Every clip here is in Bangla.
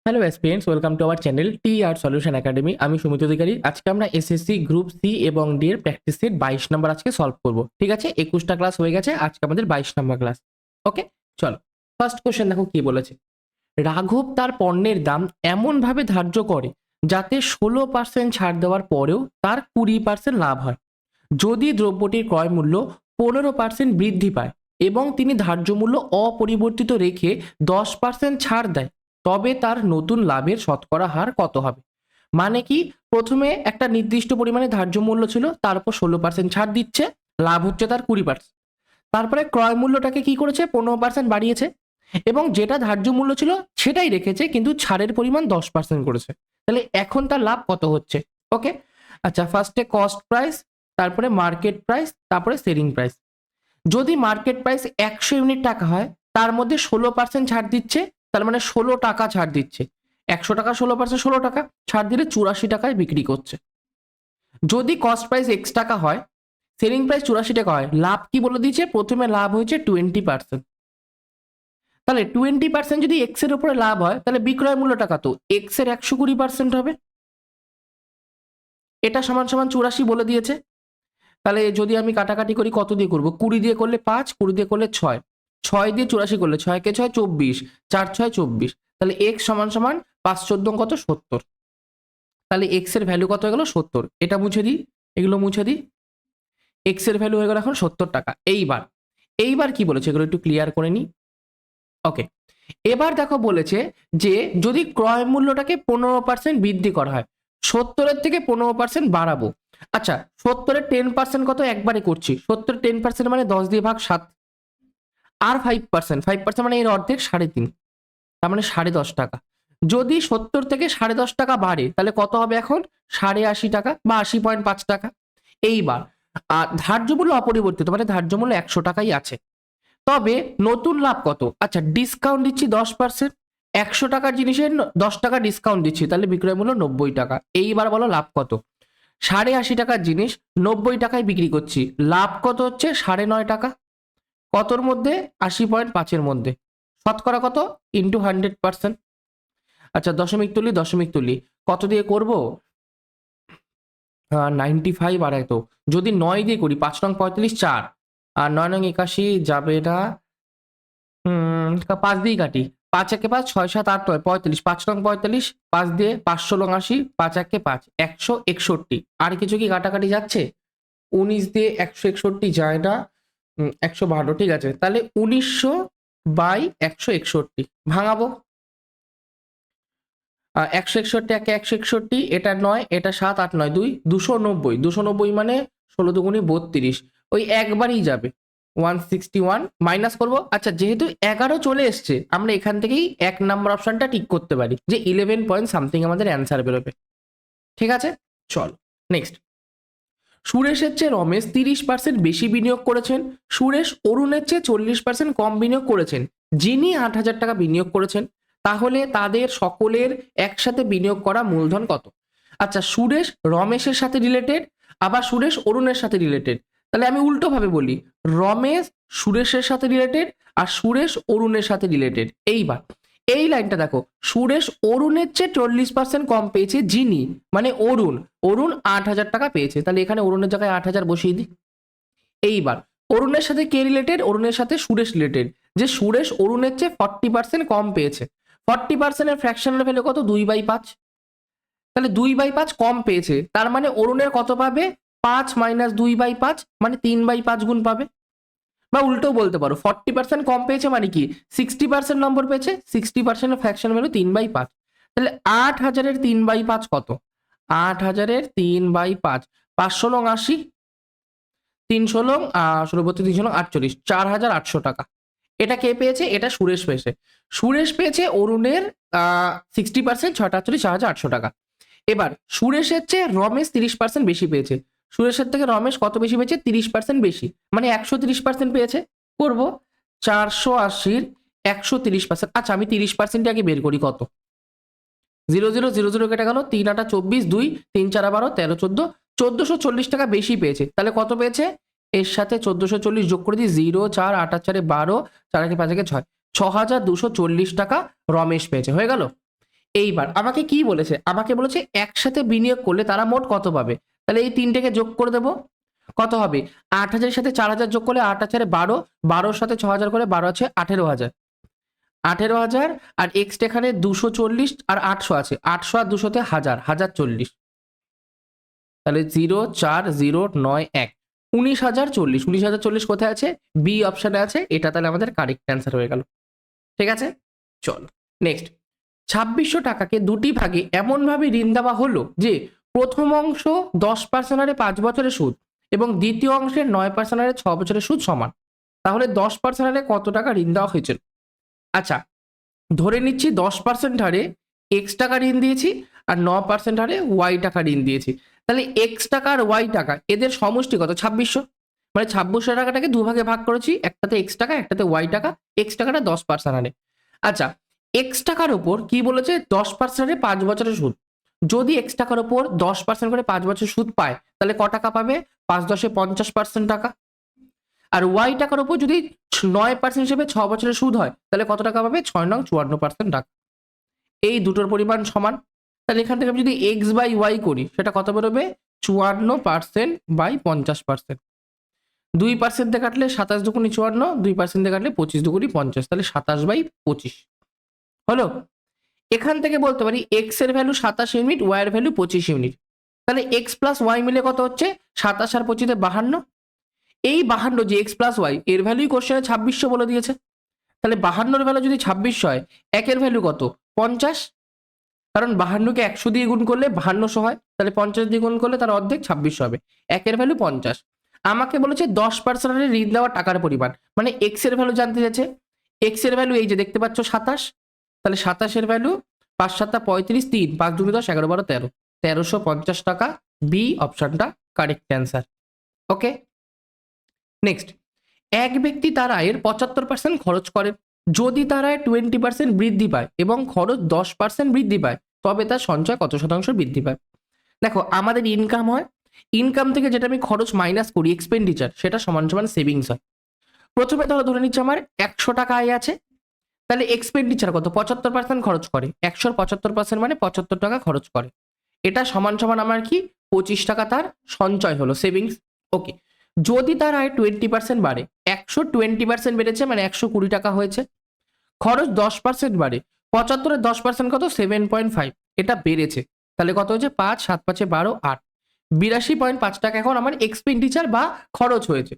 Hello students, welcome to our channel T R solution academy. আমি সুমিত অধিকারী। আজকে আমরা এসএসসি গ্রুপ সি এবং ডি এর প্র্যাকটিস সেট 22 নম্বর আজকে সলভ করব। ঠিক আছে, 21টা ক্লাস হয়ে গেছে, আজকে আমাদের 22 নম্বর ক্লাস। ওকে, চলো ফার্স্ট কোশ্চেন দেখো কি বলেছে। রাঘব তার পণ্যের দাম এমনভাবে ধার্য করে যাতে 16% ছাড় দেওয়ার পরেও তার 20% লাভ হয়। যদি দ্রব্যটির ক্রয় মূল্য 15% বৃদ্ধি পায় এবং তিনি ধার্য মূল্য অপরিবর্তিত রেখে 10% ছাড় দেয়, তবে তার নতুন লাভের শতকরা হার কত হবে? মানে কি, প্রথমে একটা নির্দিষ্ট পরিমাণে ধার্য মূল্য ছিল, তার উপর 16% ছাড় দিচ্ছে, লাভ হচ্ছে তার 20%। তারপরে ক্রয় মূল্যটাকে কি করেছে, 15% বাড়িয়েছে এবং যেটা ধার্য মূল্য ছিল সেটাই রেখেছে, কিন্তু ছাড়ের পরিমাণ 10% করেছে। তাহলে এখন তার লাভ কত হচ্ছে? ওকে, আচ্ছা, ফার্স্টে কস্ট প্রাইস, তারপরে মার্কেট প্রাইস, তারপরে সেলিং প্রাইস। যদি মার্কেট প্রাইস 100 ইউনিট টাকা হয়, তার মধ্যে 16% ছাড় দিচ্ছে, তার মানে 16 টাকা ছাড় দিচ্ছে। 100 টাকা 16%, 16 টাকা ছাড় দিলে 84 টাকায় বিক্রি করছে। যদি কস্ট প্রাইস X টাকা হয়, সেলিং প্রাইস 84 টাকা হয়, লাভ কি বলে দিয়েছে, প্রথমে লাভ হয়েছে 20%। তাহলে 20% যদি X এর উপরে লাভ হয়, তাহলে বিক্রয় মূল্যটা কত? X এর 120% হবে। এটা সমান সমান 84 বলে দিয়েছে। তাহলে যদি আমি কাটাকাটি করি, কত দিয়ে করবো? 20 দিয়ে করলে 5, 20 দিয়ে করলে 6, 6 দিয়ে 84 করলে 6 কে 6 24, 4 6 24। তাহলে এক্স সমান সমান 5 14 কত? 70। তাহলে এক্স এর ভ্যালু কত হয়ে গেল? 70। এটা মুছে দিই, এগুলো মুছে দিই। এক্স এর ভ্যালু হয়ে গেল এখন 70 টাকা। এইবার এইবার কি বলেছে, এগুলো একটু ক্লিয়ার করে নিই। ওকে, এবার দেখো বলেছে যে যদি ক্রয় মূল্যটাকে 15% বৃদ্ধি করা হয়, 70-এর থেকে 15% বাড়াবো। আচ্ছা, 70-এর 10% কত? একবারে করছি। 70-এর 10% মানে 10 দিয়ে ভাগ 7, আর 5% মানে এর অর্ধেক 3.5, তার মানে 10.5 টাকা। যদি 70 থেকে 10.5 টাকা বাড়ে, তাহলে কত হবে এখন? 80.5 টাকা বা 80.5 টাকা। এইবার ধার্য মূল্য অপরিবর্তিত, মানে ধার্য মূল্য 100 টাকাই আছে। তবে নতুন লাভ কত? আচ্ছা, ডিসকাউন্ট দিচ্ছি 10%, 100 টাকার জিনিসের 10 টাকা ডিসকাউন্ট দিচ্ছি, তাহলে বিক্রয় মূল্য 90 টাকা। এইবার বলো লাভ কত? 80.5 টাকার জিনিস 90 টাকায় বিক্রি করছি, লাভ কত হচ্ছে? 9.5 টাকা। কতর মধ্যে? 80.5-এর মধ্যে। শতকরা কত? ইন্টু 100%। আচ্ছা, দশমিক তুলি, দশমিক তুলি কত দিয়ে করব? 95 আর এত। যদি 9 দিয়ে করি, 5 নং 45, 4 আর 9 নং 81 যাবে না। 5 দিয়েই কাটি, 5 একে 5, 6 7 8 9 45, 5 নং 45, 5 দিয়ে 5 নং 80, 5 একে 5, 161। আর কিছু কি কাটাকাটি যাচ্ছে? 19 দিয়ে 161 যায় না, 152। ঠিক আছে, তাহলে 1900 বাই 161 ভাঙাবো। 161 একে 161, এটা 9, এটা 7 8 9 2, 290। 290 মানে 16 দুগুণে 32, ওই একবারই যাবে 161। মাইনাস করবো। আচ্ছা, যেহেতু 11 চলে এসছে, আমরা এখান থেকেই 1 নাম্বার অপশনটা ঠিক করতে পারি যে 11 পয়েন্ট সামথিং আমাদের অ্যান্সার বেরোবে। ঠিক আছে, চল নেক্সট। সুরেশের চেয়ে রমেশ 30% বেশি বিনিয়োগ করেছেন, সুরেশ অরুণের চেয়ে 40% কম বিনিয়োগ করেছেন। যিনি 8,000 টাকা বিনিয়োগ করেছেন, তাহলে তাদের সকলের একসাথে বিনিয়োগ করা মূলধন কত? আচ্ছা, সুরেশ রমেশের সাথে রিলেটেড, আবার সুরেশ অরুণের সাথে রিলেটেড। তাহলে আমি উল্টো ভাবে বলি, রমেশ সুরেশের সাথে রিলেটেড আর সুরেশ অরুণের সাথে রিলেটেড। এইবার এই লাইনটা দেখো, সুরেশ অরুণের চেয়ে 40% কম পেয়েছে, যিনি মানে অরুণ, অরুণ 8,000 টাকা পেয়েছে। তাহলে এখানে অরুণের জায়গায় 8,000 বসিয়ে দিই। এইবার অরুণের সাথে কে রিলেটেড? অরুণের সাথে সুরেশ রিলেটেড, যে সুরেশ অরুণের চেয়ে 40% কম পেয়েছে। 40%-এর ফ্র্যাকশনাল ভ্যালু কত? 2/5। তাহলে 2/5 কম পেয়েছে, তার মানে অরুণের কত পাবে? 5 - 2/5, মানে 3/5 গুণ পাবে। বা উল্টো বলতে পারো, 40% কম পেয়েছে মানে কি, 60% নম্বর পেয়েছে, 60% ফ্র্যাকশন ভ্যালু 3/5। তাহলে 8,000-এর 3/5 কত? 8,000-এর 3/5, 5 লং 80, 300 লং 16 300 লং 48, 4,800 টাকা। এটা কে পেয়েছে? এটা সুরেশ পেয়েছে। সুরেশ পেয়েছে অরুণের 60%, 648, 4,800 টাকা। এবার সুরেশের চেয়ে রমেশ 30% বেশি পেয়েছে। সুরেশের থেকে রমেশ কত বেশি পেয়েছে? 30% বেশি, মানে 130% পেয়েছে। করব 480-র 130%। আচ্ছা, আমি 30% আগে বের করি। কত? 0 0 0 0 কেটে গেল, 3 8 24, 2 3 4 12 13 14, 1440 টাকা বেশি পেয়েছে। তাহলে কত পেয়েছে? এর সাথে 1440 যোগ করে দিই, 0 4 8 8 4 12, 4 1 5 1 6, 6,240 টাকা রমেশ পেয়েছে। হয়ে গেল। এইবার আমাকে কি বলেছে, আমাকে বলেছে একসাথে বিনিয়োগ করলে তারা মোট কত পাবে। তাহলে এই তিনটেকে যোগ করে দেবো, কত হবে 8,000-এর সাথে 4,000 যোগ করলে 8 × 12, 12-র সাথে 6,000 করে 12 আছে 18,000, 18,000 আর এক্সটা এখানে 240 আর 800 আছে, 800 আর 200-তে 1000, 1040, তাহলে 04091 19,040, 19,040 কোথায় আছে, বি অপশনে আছে, এটা তাহলে আমাদের কারেক্ট অ্যান্সার হয়ে গেল। ঠিক আছে, চল নেক্সট। 2600 টাকাকে দুটি ভাগে এমনভাবে ঋণ দেওয়া হলো যে প্রথম অংশ 10% হারে 5 বছরের সুদ এবং দ্বিতীয় অংশের 9% হারে 6 বছরের সুদ সমান, তাহলে 10% হারে কত টাকা ঋণ দেওয়া হয়েছিল। আচ্ছা, ধরে নিচ্ছি 10% হারে এক্স টাকা ঋণ দিয়েছি আর 9% হারে ওয়াই টাকা ঋণ দিয়েছি, তাহলে এক্স টাকা আর ওয়াই টাকা এদের সমষ্টি কত 2600, মানে 2600 টাকাটাকে দুভাগে ভাগ করেছি, একটাতে এক্স টাকা একটাতে ওয়াই টাকা, এক্স টাকাটা 10% হারে। আচ্ছা, এক্স টাকার ওপর কি বলেছে 10% হারে 5 বছরের সুদ, যদি এক্স টাকার ওপর 10% করে 5 বছর সুদ পায় তাহলে ক টাকা পাবে, 5 10 50% টাকা। আর ওয়াই টাকার উপর যদি 9% হিসেবে 6 বছরের সুদ হয় তাহলে কত টাকা পাবে, 6 নং 54% টাকা। এই দুটোর পরিমাণ সমান, তাহলে এখান থেকে আমি যদি এক্স বাই ওয়াই করি সেটা কত বেরোবে, 54% বাই 50%, 2% দিয়ে কাটলে 27 দুগুণি 54, 2% দিয়ে কাটলে 25 দুগুণি 50, তাহলে 27/25 হলো। এখান থেকে বলতে পারি এক্স এর ভ্যালু 27 ইউনিট, ওয়াই এর ভ্যালু 25 ইউনিট, তাহলে এক্স প্লাস ওয়াই মিলে কত হচ্ছে 27 আর 25 52, এই 52 যে এক্স প্লাস ওয়াই এর ভ্যালুই কোশ্চেনে 2600 বলে দিয়েছে, তাহলে 52-র ভ্যালু যদি 2600 হয়, একের ভ্যালু কত 50, কারণ 52-কে 100 দিয়ে গুণ করলে 5200 হয়, তাহলে 50 দিয়ে গুণ করলে তার অর্ধেক 2600 হবে, একের ভ্যালু 50। আমাকে বলেছে 10% ঋণ দেওয়ার টাকার পরিমাণ, মানে এক্স এর ভ্যালু জানতে চাইছে, এক্স এর ভ্যালু এই যে দেখতে পাচ্ছ 27, তাহলে 27-এর ভ্যালু 5 7 35, 3 5 2 10 11 12 13, 1350 টাকা, বি অপশনটা কারেক্ট অ্যান্সার। ওকে, নেক্সট। এক ব্যক্তি তার আয়ের 75% খরচ করেন, যদি তার আয় 20% বৃদ্ধি পায় এবং খরচ 10% বৃদ্ধি পায় তবে তার সঞ্চয় কত শতাংশ বৃদ্ধি পায়। দেখো আমাদের ইনকাম হয়, ইনকাম থেকে যেটা আমি খরচ মাইনাস করি এক্সপেন্ডিচার, সেটা সমান সমান সেভিংস হয়। প্রথমে ধরে নিচ্ছি আমার 100 টাকা আয় আছে, তাহলে এক্সপেন্ডিচার কত 75% খরচ করে, 100-র 75% মানে 75 টাকা খরচ করে, এটা সমান সমান আমার কি 25 টাকা তার সঞ্চয় হলো, সেভিংস। ওকে, যদি তার আয় 20% বাড়ে, 100 20% বেড়েছে মানে 120 টাকা হয়েছে, খরচ 10% বাড়ে, 75-এর 10% কত 7.5, এটা বেড়েছে, তাহলে কত হচ্ছে 5 7 5 12 8, 82.5 টাকা এখন আমার এক্সপেন্ডিচার বা খরচ হয়েছে,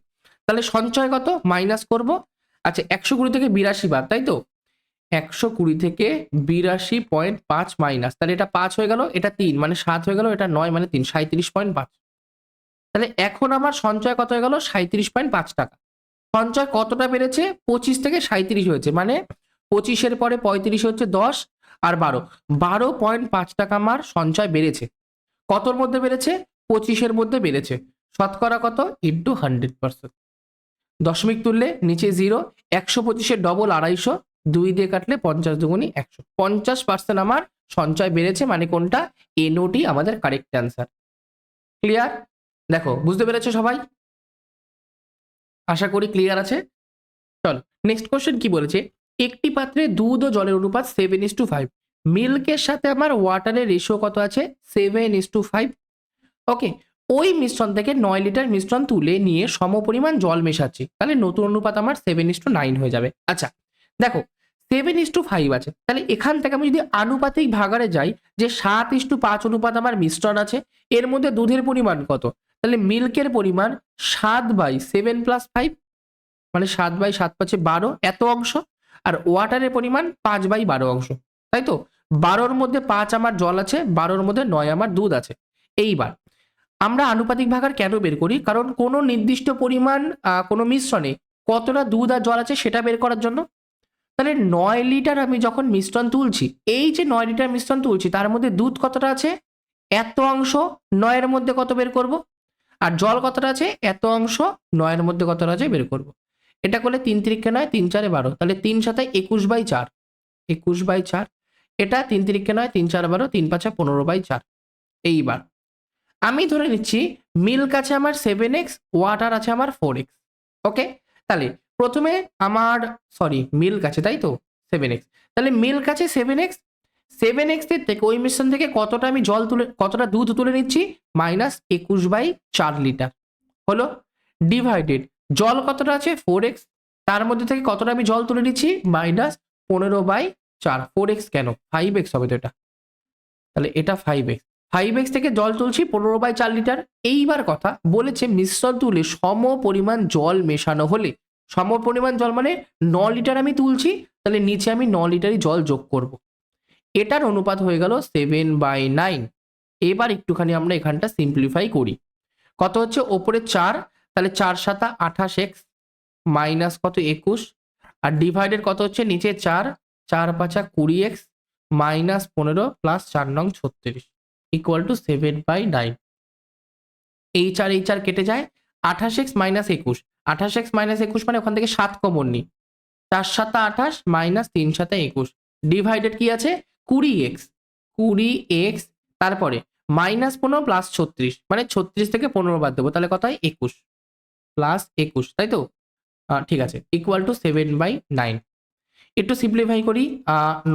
তাহলে সঞ্চয় কত মাইনাস করব। আচ্ছা 120 থেকে 82 বাদ, তাই তো 120 থেকে 82.5 মাইনাস, তাহলে এটা 5 হয়ে গেল, এটা 3 মানে 7 হয়ে গেল, এটা 9 মানে 3 37.5, তাহলে এখন আমার সঞ্চয় কত হয়ে গেল 37.5 টাকা। সঞ্চয় কতটা বেড়েছে 25 থেকে 37 হয়েছে, মানে 25-এর পরে 35 হচ্ছে 10 আর 12, 12.5 টাকা আমার সঞ্চয় বেড়েছে। কতর মধ্যে বেড়েছে 25-এর মধ্যে বেড়েছে, শতকরা কত ইন্টু 100%, দশমিক তুললে নিচে 0, 125-এর ডবল 250, 2 দিয়ে কাটলে 50 দুগুণি 100, 50% আমার সঞ্চয় বেড়েছে, মানে কোনটা এনওটি আমাদের কারেক্ট অ্যান্সার। ক্লিয়ার? দেখো বুঝতে পেরেছো সবাই, আশা করি ক্লিয়ার আছে। চলো নেক্সট কোশ্চেন কি বলেছে, একটি পাত্রে দুধ ও জলের অনুপাত 7:5, মিল্কের সাথে আমার ওয়াটারের রেশিও কত আছে 7:5। ওকে, ওই মিশ্রণ থেকে 9 লিটার মিশ্রণ তুলে নিয়ে সমপরিমাণ জল মেশাচ্ছি, তাহলে নতুন অনুপাত আমার 7:9 হয়ে যাবে। আচ্ছা দেখো 7:5 আছে, তাহলে এখান থেকে আমি যদি আনুপাতিক ভাগারে যাই যে 7:5 অনুপাত আমার মিশ্রণ আছে, এর মধ্যে দুধের পরিমাণ কত, তাহলে মিল্কের পরিমাণ 7/7 + 5, মানে 7/7 5 12 এত অংশ, আর ওয়াটারের পরিমাণ 5/12 অংশ, তাই তো 12-র মধ্যে 5 আমার জল আছে, 12-র মধ্যে 9 আমার দুধ আছে। এইবার আমরা আনুপাতিক ভাগার কেন বের করি, কারণ কোনো নির্দিষ্ট পরিমাণ কোনো মিশ্রণে কতটা দুধ আর জল আছে সেটা বের করার জন্য। তাহলে 9 লিটার আমি যখন মিশ্রণ তুলছি, এই যে 9 লিটার মিশ্রণ তুলছি তার মধ্যে দুধ কতটা আছে এত অংশ, 9-এর মধ্যে কত বের করব, আর জল কতটা আছে এত অংশ, 9-এর মধ্যে কতটা আছে বের করব। এটা করলে 3 3 9 3 4 12, তাহলে 3 7 21/4, 21/4, এটা 3 3 9 3 4 12, 3 5 15/4। এইবার আমি ধরে নিচ্ছি মিল্ক আছে আমার 7x, ওয়াটার আছে আমার 4x। ওকে, তাহলে প্রথমে আমার মিল্ক আছে তাই তো 7x, তাহলে মিল্ক আছে 7x, 7x এর থেকে ওই মিশ্রণ থেকে কতটা দুধ তুলে নিচ্ছি, -21/4 লিটার হলো। ডিভাইডেড জল কতটা আছে 4x, তার মধ্যে থেকে কতটা আমি জল তুলে নিচ্ছি, -15/4। 4x কেন, 5x হবে তো এটা, তাহলে এটা 5x। 5x থেকে জল তুলছি 15/4 লিটার। এইবার কথা বলেছে মিশ্রণ তুলে সম পরিমাণ জল মেশানো হলে, সম পরিমাণ জল মানে 9 লিটার আমি তুলছি, তাহলে নিচে আমি 9 লিটারই জল যোগ করব। এটার অনুপাত হয়ে গেল 7/9। এবার একটুখানি আমরা এখানটা সিম্পলিফাই করি। কত হচ্ছে, ওপরে 4, তাহলে 4 7 28x মাইনাস কত 21, আর ডিভাইডেড কত হচ্ছে নিচে 4, 4 5 20x minus 15 plus 4 9 36 equal to 7/9। এই 4 কেটে যায়, 28x মাইনাস 21, 28x মাইনাস 21 মানে ওখান থেকে 7 কমন নি, 4 7 28 মাইনাস 3 7 21, ডিভাইডেড কি আছে 20x, তারপরে মাইনাস 15 প্লাস 36 মানে 36 থেকে 15 বাদ দেবো, তাহলে কত হয় 21 প্লাস 21, তাই তো, ঠিক আছে, ইকুয়াল টু 7/9। একটু সিম্পলিফাই করি,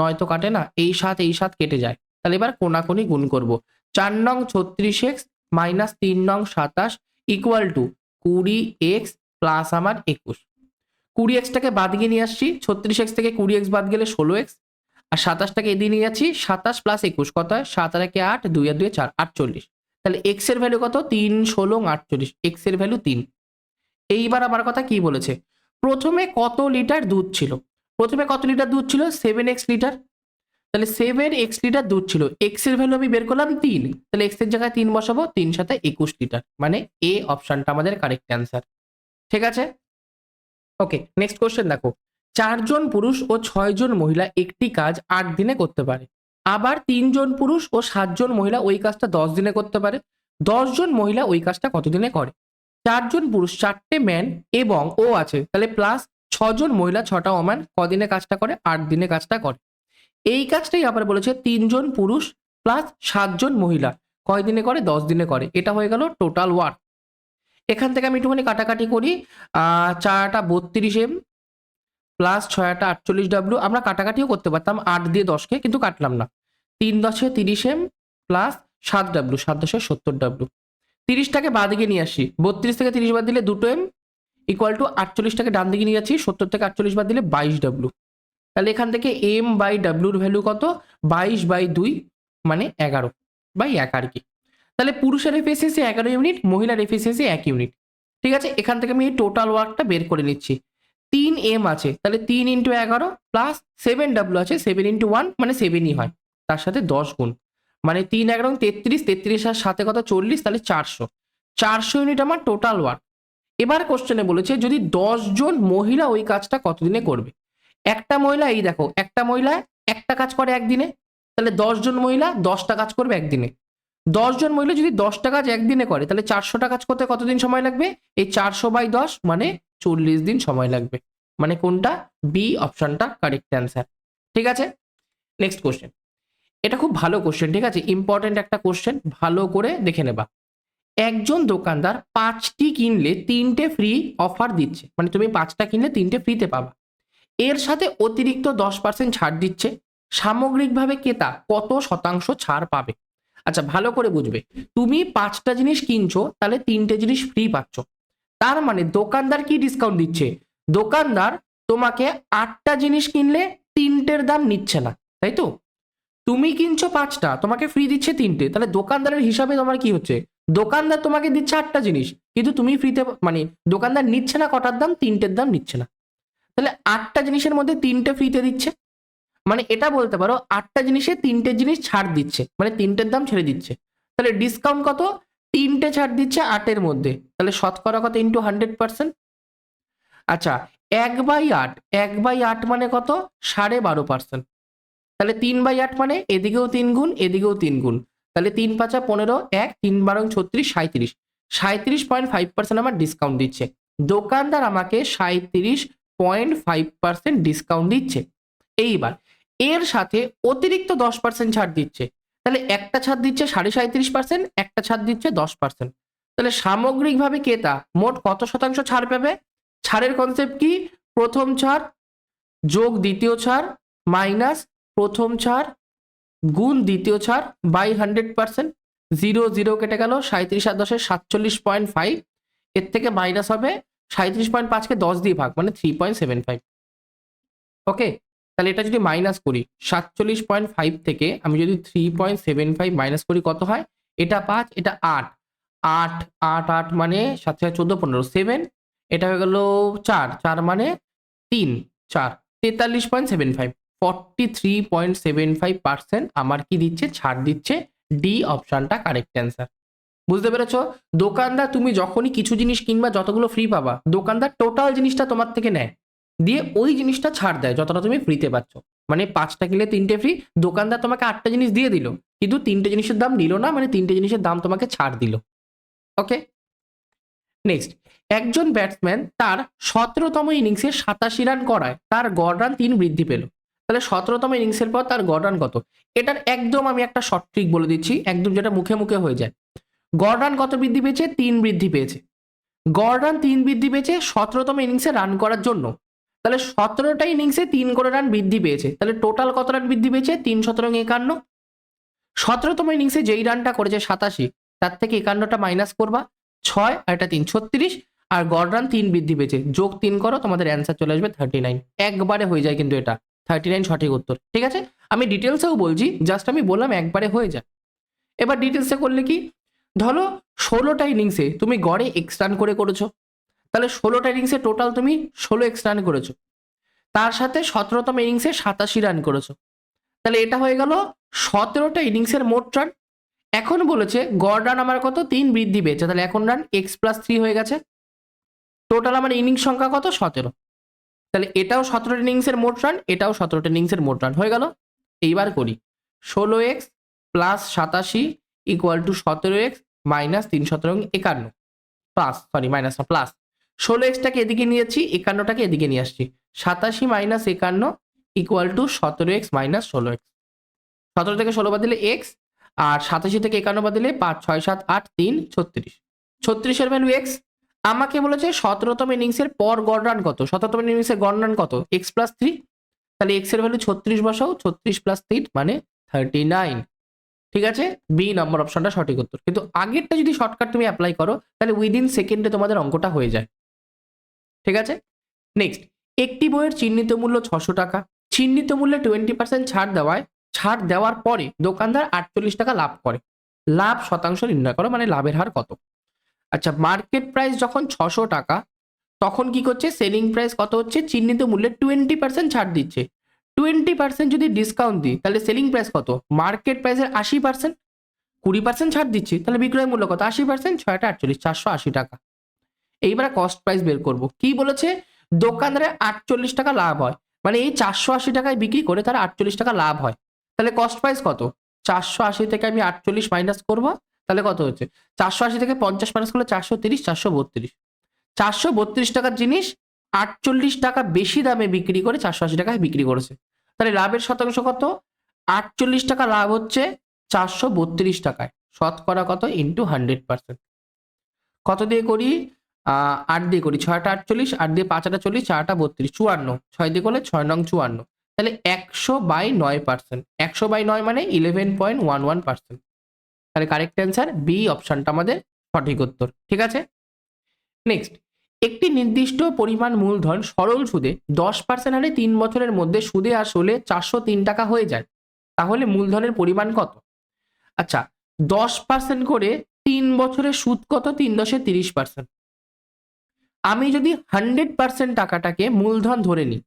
9 তো কাটে না, এই 7 কেটে যায়, তাহলে এবার কোনাকুনি গুণ করব। 4 নং 36x মাইনাস 3 নং 27 ইকুয়াল টু 20x প্লাস আমার 21। 20xটাকে বাদ গিয়ে নিয়ে আসছি, 36x থেকে 20x বাদ গেলে 16x, আর 27টাকে এদিকে নিয়ে যাচ্ছি, 27 প্লাস 21 কত হয়, 7 আর 1 8, 2 আর 2 4, 48। তাহলে x এর ভ্যালু কত, 3 16 48, x এর ভ্যালু 3। এইবার আমার কথা কি বলেছে, প্রথমে কত লিটার দুধ ছিল, প্রথমে কত লিটার দুধ ছিল 7x লিটার, তাহলে 7x লিটার দুধ ছিল, x এর ভ্যালু আমি বের করলাম 3, তাহলে x এর জায়গায় 3 বসাবো, 3 সাথে 21 লিটার, মানে এ অপশনটা আমাদের কারেক্ট অ্যান্সার। ঠিক আছে, ওকে, নেক্সট কোশ্চেন দেখো। 4 জন পুরুষ ও 6 জন মহিলা একটি কাজ 8 দিনে করতে পারে, আবার 3 জন পুরুষ ও 7 জন মহিলা ওই কাজটা 10 দিনে করতে পারে। 10 জন মহিলা ওই কাজটা কত দিনে করে? 4 জন পুরুষ 4টে ম্যান এবং ও আছে, তাহলে প্লাস 6 জন মহিলা 6টা ওম্যান কদিনে কাজটা করে, 8 দিনে কাজটা করে। এই কাজটাই আবার বলেছে 3 জন পুরুষ প্লাস 7 জন মহিলা কয় দিনে করে, 10 দিনে করে। এটা হয়ে গেল টোটাল ওয়ার্ক। এখান থেকে আমি একটুখানি কাটাকাটি করি, 4টা 32m প্লাস 6টা 48w, আমরা কাটাকাটিও করতে পারতাম 8 দিয়ে 10কে, কিন্তু কাটলাম না। 3 10 30m প্লাস 7w, 7 10 70w। 30টাকে বাঁ দিকে নিয়ে আসি, 32 থেকে 30 বাদ দিলে 2m ইকুয়াল টু 48টাকে ডান দিকে নিয়ে যাচ্ছি, 70 থেকে 48 বাদ দিলে 22w। তাহলে এখান থেকে m/w এর ভ্যালু কত, 22/2 মানে 11/1 আর কি। তাহলে পুরুষের এফিসিয়েন্সি 11 ইউনিট, মহিলার এফিসিয়েন্সি 1 ইউনিট। ঠিক আছে, এখান থেকে আমি এই টোটাল ওয়ার্কটা বের করে নিচ্ছি। 3m আছে, তাহলে 3 × 11 প্লাস 7w আছে, 7 × 1 মানে 7ই হয়, তার সাথে 10 গুণ, মানে 3 11 33, 33 আর সাথে কত 40, তাহলে 400 ইউনিট আমার টোটাল ওয়ার্ক। এবার কোশ্চেনে বলেছে যদি 10 জন মহিলা ওই কাজটা কতদিনে করবে। একটা মহিলা, এই দেখো, একটা মহিলা একটা কাজ করে একদিনে, তাহলে 10 জন মহিলা 10টা কাজ করবে একদিনে। 10 জন মহিলা যদি 10টা কাজ একদিনে করে, তাহলে 400টা কাজ করতে কতদিন সময় লাগবে, এই 400/10 মানে 40 দিন সময় লাগবে, মানে কোনটা, বি অপশনটা কারেক্ট অ্যান্সার। ঠিক আছে, নেক্সট কোশ্চেন। এটা খুব ভালো কোশ্চেন, ঠিক আছে, ইম্পর্টেন্ট একটা কোশ্চেন, ভালো করে দেখে নেবা। একজন দোকানদার 5টি কিনলে 3টে ফ্রি অফার দিচ্ছে, মানে তুমি 5টা কিনলে 3টে ফ্রিতে পাবা, এর সাথে অতিরিক্ত 10% ছাড় দিচ্ছে, সামগ্রিকভাবে ক্রেতা কত শতাংশ ছাড় পাবে? আচ্ছা, ভালো করে বুঝবে, তুমি 5টা জিনিস কিনছো, তাহলে 3টে জিনিস ফ্রি পাচ্ছ, তার মানে দোকানদার কি ডিসকাউন্ট দিচ্ছে, দোকানদার তোমাকে 8টা জিনিস কিনলে 3টের দাম নিচ্ছে না, তাই তো। তুমি কিনছো 5টা, তোমাকে ফ্রি দিচ্ছে 3টে, তাহলে দোকানদারের হিসাবে তোমার কি হচ্ছে, দোকানদার তোমাকে দিচ্ছে 8টা জিনিস, কিন্তু তুমি ফ্রিতে, মানে দোকানদার নিচ্ছে না কটার দাম, 3টের দাম নিচ্ছে না, তাহলে 8টা জিনিসের মধ্যে 3টে ফ্রিতে দিচ্ছে, মানে এটা বলতে পারো 8টা জিনিসে 3টে জিনিস ছাড় দিচ্ছে, মানে 3টের দাম ছেড়ে দিচ্ছে, তাহলে ডিসকাউন্ট কত, 3টে ছাড় দিচ্ছে 8-এর মধ্যে, তাহলে শতকরা কত ইন্টু 100%। আচ্ছা, 1/8, 1/8 মানে কত, 12.5%, তাহলে 3/8 মানে এদিকেও 3 গুণ এদিকেও 3 গুণ, তাহলে 3 5 15, 1 3 12 36, 37.5% আমার ডিসকাউন্ট দিচ্ছে, দোকানদার আমাকে 37.5% ডিসকাউন্ট দিচ্ছে। এইবার এর সাথে অতিরিক্ত 10% ছাড় দিচ্ছে, তাহলে একটা ছাড় দিচ্ছে 37.5%, একটা ছাড় দিচ্ছে 10%, তাহলে সামগ্রিকভাবে ক্রেতা মোট কত শতাংশ ছাড় পাবে? ছাড়ের কনসেপ্ট কি, প্রথম ছাড় যোগ দ্বিতীয় ছাড় মাইনাস প্রথম ছাড় গুণ দ্বিতীয় ছাড় বাই 100%, 0 0 কেটে গেল, 37 আর 10 47.5, এর থেকে মাইনাস হবে 37.5কে 10 দিয়ে ভাগ মানে 3.75। ওকে, তাহলে এটা যদি মাইনাস করি 47.5 থেকে আমি যদি 3.75 মাইনাস করি কত হয়, এটা 5 এটা 8, 8 8 8 মানে 7 14 15 7, এটা হয়ে গেল 4 4 মানে 3 4 43.75, 43.75% আমার কি দিচ্ছে, ছাড় দিচ্ছে। ডি অপশনটা কারেক্ট অ্যান্সার। বুঝতে পেরেছো? দোকানদার তুমি যখনই কিছু জিনিস কিনবা যতগুলো ফ্রি পাবা, দোকানদার টোটাল জিনিসটা তোমার থেকে নেয়, দিয়ে ওই জিনিসটা ছাড় দেয় যতটা তুমি ফ্রিতে পাচ্ছ। মানে 5টা কিনলে 3টে ফ্রি, দোকানদার তোমাকে 8টা জিনিস দিয়ে দিল, কিন্তু 3টে জিনিসের দাম নিল না, মানে 3টে জিনিসের দাম তোমাকে ছাড় দিল। ওকে, নেক্সট, একজন ব্যাটসম্যান তার 17তম ইনিংসে 87 রান করায় তার গড় রান 3 বৃদ্ধি পেল। তাহলে 17তম ইনিংসের পর তার গড় রান কত? এটার একদম আমি একটা শর্ট ট্রিক বলে দিচ্ছি, একদম যেটা মুখে মুখে হয়ে যায়। গড় রান কত বৃদ্ধি পেয়েছে? 3 বৃদ্ধি পেয়েছে। গড় রান 3 বৃদ্ধি পেয়েছে 17তম ইনিংসে রান করার জন্য। তাহলে 17টা ইনিংসে 3 করে রান বৃদ্ধি পেয়েছে, তাহলে টোটাল কত রান বৃদ্ধি পেয়েছে? 3 17 51। 17তম ইনিংসে যেই রানটা করেছে 87, তার থেকে 51টা মাইনাস করবা, 6 আর এটা 3 36, আর গড় রান 3 বৃদ্ধি পেয়েছে, যোগ 3 করো, তোমাদের অ্যান্সার চলে আসবে 39। একবারে হয়ে যায় কিন্তু এটা 39 সঠিক উত্তর। ঠিক আছে, আমি ডিটেলসেও বলছি, জাস্ট আমি বললাম একবারে হয়ে যায়। এবার ডিটেলসে করলে কি, ধরো 16টা ইনিংসে তুমি গড়ে এক্স রান করে করেছো, তাহলে 16টা ইনিংসে টোটাল তুমি 16 এক্স রান করেছো, তার সাথে 17তম ইনিংসে 87 রান করেছো, তাহলে এটা হয়ে গেল 17টা ইনিংসের মোট রান। এখন বলেছে গড় রান আমার কত? 3 বৃদ্ধি পেয়েছে, তাহলে এখন রান এক্স প্লাস 3 হয়ে গেছে, টোটাল আমার ইনিংস সংখ্যা কত? 17। তাহলে এটাও 17টা ইনিংসের মোট রান, এটাও 17টা ইনিংসের মোট রান হয়ে গেল। এইবার করি 16x plus 87 equal to 17x minus 3 17 51 plus, sorry minus না প্লাস, 16xটাকে এদিকে নিয়েছি, 51টাকে এদিকে নিয়ে আসছি, 87 minus 51 equal to 17x minus 16x। 17 থেকে 16 বাদ দিলে x, আর 87 থেকে 51 বাদ দিলে 5 6 7 8 3 36, 36 এর ভ্যালু x। আমাকে বলেছে 17তম ইনিংসের পর গড় রান কত? 17তম ইনিংসের গড় রান কত? x প্লাস 3, তাহলে x এর ভ্যালু 36 বসাও, 36 প্লাস 3 মানে 39। ঠিক আছে, বি নম্বর অপশনটা সঠিক উত্তর। কিন্তু আগেরটা যদি শর্টকাট তুমি অ্যাপ্লাই করো তাহলে উইদিন সেকেন্ডে তোমাদের অঙ্কটা হয়ে যায়। ঠিক আছে, নেক্সট, একটি বইয়ের চিহ্নিত মূল্য 600 টাকা, চিহ্নিত মূল্যে 20% ছাড় দেওয়ার পরে দোকানদার 48 টাকা লাভ করে, লাভ শতাংশ নির্ণয় করো, মানে লাভের হার কত? আচ্ছা, মার্কেট প্রাইস যখন 600 টাকা, তখন কি করছে? সেলিং প্রাইস কত হচ্ছে? চিহ্নিত মূল্যে 20% ছাড় দিচ্ছে। 20% যদি ডিসকাউন্ট দিই তাহলে সেলিং প্রাইস কত? মার্কেট প্রাইসের 80%, 20% ছাড় দিচ্ছি, তাহলে বিক্রয় মূল্য কত? 80%, 6টা 48, 480 টাকা। এইবারে কস্ট প্রাইস বের করব। কি বলেছে? দোকানদারে 48 টাকা লাভ হয়, মানে এই 480 টাকায় বিক্রি করে তার 48 টাকা লাভ হয়, তাহলে কস্ট প্রাইস কত? 480 থেকে আমি 48 মাইনাস করব, তাহলে কত হচ্ছে? 480 থেকে 50 মাইনাস করলে 430, 432, 432 টাকার জিনিস 48 টাকা বেশি দামে বিক্রি করে 480 টাকায় বিক্রি করেছে, তাহলে লাভের শতাংশ কত? 48 টাকা লাভ হচ্ছে 432 টাকায়, শতকরা কত? ইন্টু 100%। কত দিয়ে করি? 8 দিয়ে করি, 6টা 48, 8 দিয়ে 5টা 40, 4টা 32, 54, 6 দিয়ে করলে 6 নং 54, তাহলে 100/9%, 100/9 মানে 11.11%। তাহলে কারেক্ট অ্যান্সার বি অপশনটা আমাদের সঠিক উত্তর। ঠিক আছে, নেক্সট, একটি নির্দিষ্ট পরিমাণ মূলধন সরল সুদে 10% হারে 3 বছরের মধ্যে সুদে আসলে 403 টাকা হয়ে যায়, তাহলে মূলধনের পরিমাণ কত? আচ্ছা, 10% করে 3 বছরের সুদ কত? 3 × 30%। আমি যদি 100% টাকাটাকে মূলধন ধরে নিই,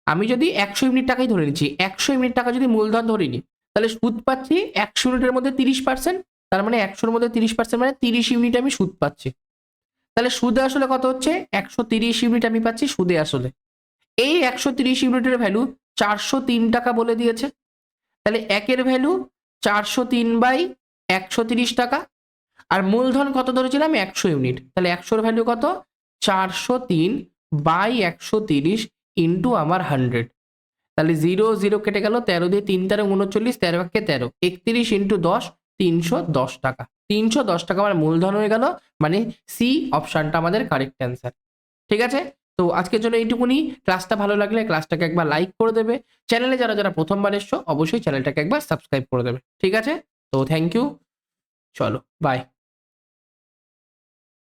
আমি যদি 100 ইউনিট টাকাই ধরে নিচ্ছি, 100 ইউনিট টাকা যদি মূলধন ধরে নিই, তাহলে সুদ পাচ্ছি 100 ইউনিটের মধ্যে 30%, তার মানে 100-র মধ্যে 30% মানে 30 ইউনিট আমি সুদ পাচ্ছি। তাহলে সুদে আসলে কত হচ্ছে? 130 ইউনিট আমি পাচ্ছি সুদে আসলে। এই 130 ইউনিটের ভ্যালু 403 টাকা বলে দিয়েছে, তাহলে একের ভ্যালু 403/130 টাকা, আর মূলধন কত ধরেছিলাম? 100 ইউনিট, তাহলে 100-র ভ্যালু কত? 403/130 ইন্টু আমার 100, তাহলে 0 0 কেটে গেল, 13 দিয়ে 3 13 39, 13 × 13 31 ইন্টু 10, 310 টাকা। 310 টাকা আমার মূলধন হয়ে গেল, মানে সি অপশনটা আমাদের কারেক্ট অ্যান্সার। ঠিক আছে, তো আজকের জন্য এইটুকুনি। ক্লাসটা ভালো লাগলে ক্লাসটাকে একবার লাইক করে দেবে। চ্যানেলে যারা যারা প্রথমবার এসছো অবশ্যই চ্যানেলটাকে একবার সাবস্ক্রাইব করে দেবে। ঠিক আছে? তো থ্যাংক ইউ। চলো বাই।